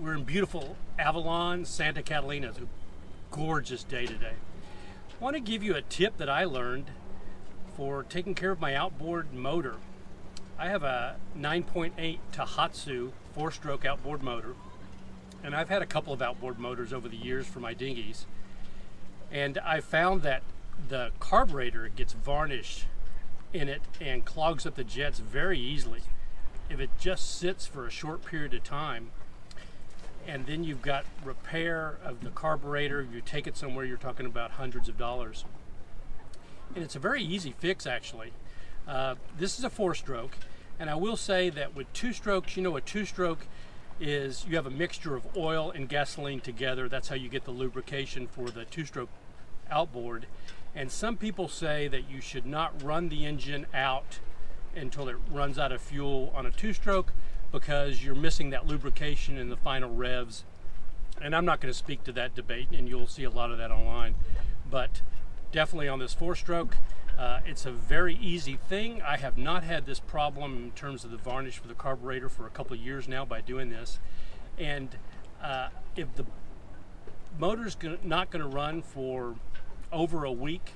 We're in beautiful Avalon, Santa Catalina. It's a gorgeous day today. I want to give you a tip that I learned for taking care of my outboard motor. I have a 9.8 Tohatsu 4-stroke outboard motor, and I've had a couple of outboard motors over the years for my dinghies, and I found that the carburetor gets varnish in it and clogs up the jets very easily if it just sits for a short period of time. And then you've got repair of the carburetor. You take it somewhere, you're talking about hundreds of dollars. And it's a very easy fix, actually. This is a 4-stroke, and I will say that with 2 strokes, you know, a 2-stroke is you have a mixture of oil and gasoline together. That's how you get the lubrication for the 2-stroke outboard. And some people say that you should not run the engine out until it runs out of fuel on a 2-stroke, because you're missing that lubrication in the final revs. And I'm not going to speak to that debate, and you'll see a lot of that online. But definitely on this 4-stroke, it's a very easy thing. I have not had this problem in terms of the varnish for the carburetor for a couple of years now by doing this. And if the motor's not going to run for over a week,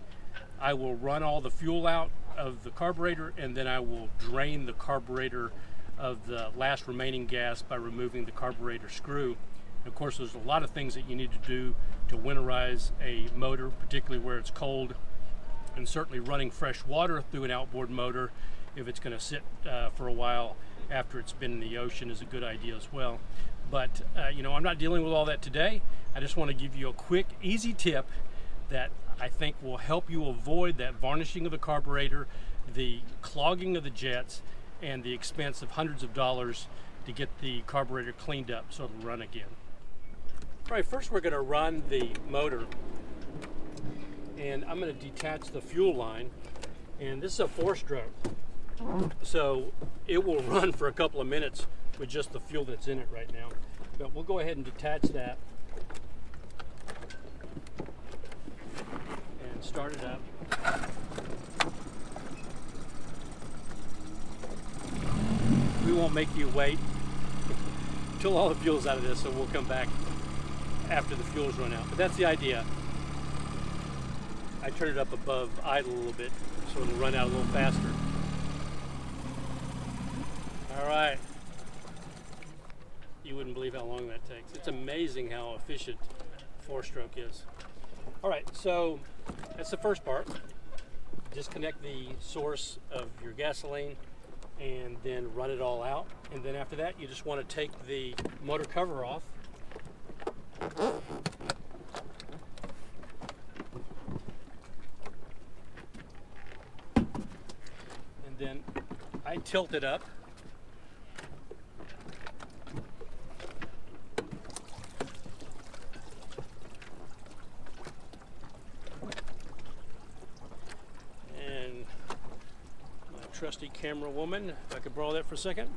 I will run all the fuel out of the carburetor, and then I will drain the carburetor of the last remaining gas by removing the carburetor screw. And of course, there's a lot of things that you need to do to winterize a motor, particularly where it's cold, and certainly running fresh water through an outboard motor, if it's going to sit for a while after it's been in the ocean, is a good idea as well. But you know, I'm not dealing with all that today. I just want to give you a quick, easy tip that I think will help you avoid that varnishing of the carburetor, the clogging of the jets, and the expense of hundreds of dollars to get the carburetor cleaned up so it'll run again. All right, first we're going to run the motor, and I'm going to detach the fuel line. And this is a 4-stroke, so it will run for a couple of minutes with just the fuel that's in it right now. But we'll go ahead and detach that and start it up. We won't make you wait until all the fuel's out of this, so we'll come back after the fuel's run out. But that's the idea. I turn it up above idle a little bit so it'll run out a little faster. All right. You wouldn't believe how long that takes. It's amazing how efficient 4-stroke is. All right, so that's the first part. Disconnect the source of your gasoline and then run it all out. And then after that, you just want to take the motor cover off. And then I tilt it up. Trusty camera woman, if I could borrow that for a second.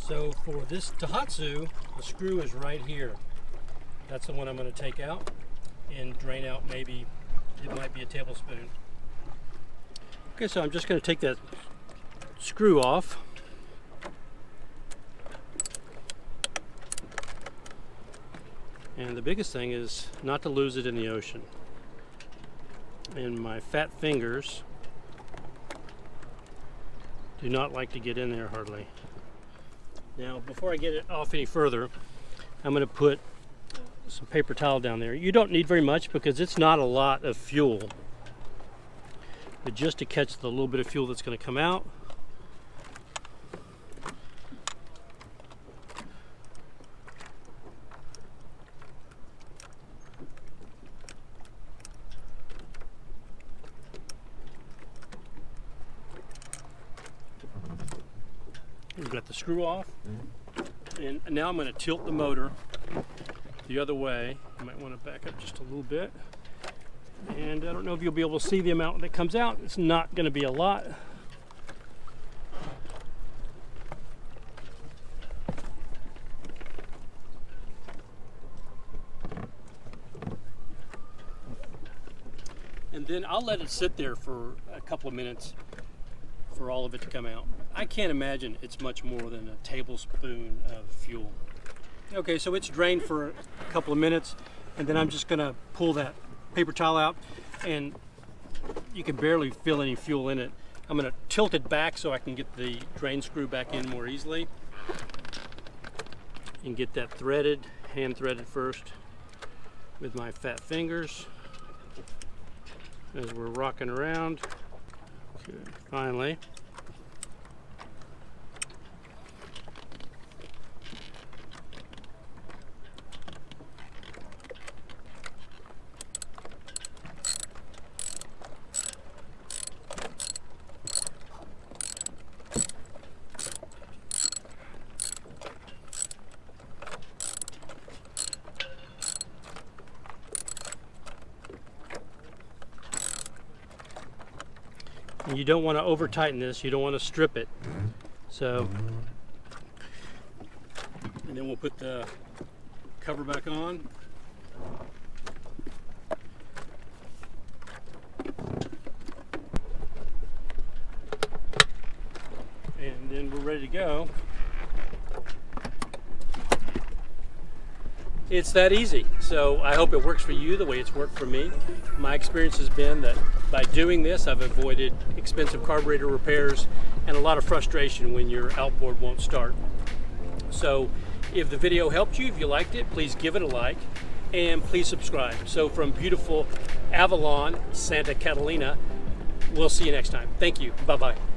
So for this Tohatsu, the screw is right here. That's the one I'm going to take out and drain out. Maybe it might be a tablespoon. Okay, so I'm just going to take that screw off. And the biggest thing is not to lose it in the ocean. And my fat fingers do not like to get in there hardly. Now, before I get it off any further, I'm going to put some paper towel down there. You don't need very much because it's not a lot of fuel, but just to catch the little bit of fuel that's going to come out. We've got the screw off, and now I'm going to tilt the motor the other way. You might want to back up just a little bit. And I don't know if you'll be able to see the amount that comes out. It's not going to be a lot. And then I'll let it sit there for a couple of minutes for for all of it to come out. I can't imagine it's much more than a tablespoon of fuel. Okay, so it's drained for a couple of minutes, and then I'm just gonna pull that paper towel out, and you can barely feel any fuel in it. I'm gonna tilt it back so I can get the drain screw back in more easily and get that threaded, hand threaded first with my fat fingers as we're rocking around. Okay, finally. And you don't want to over tighten this, you don't want to strip it. So, and then we'll put the cover back on. And then we're ready to go. It's that easy. So I hope it works for you the way it's worked for me. My experience has been that by doing this, I've avoided expensive carburetor repairs and a lot of frustration when your outboard won't start. So if the video helped you, if you liked it, please give it a like and please subscribe. So from beautiful Avalon, Santa Catalina, we'll see you next time. Thank you. Bye-bye.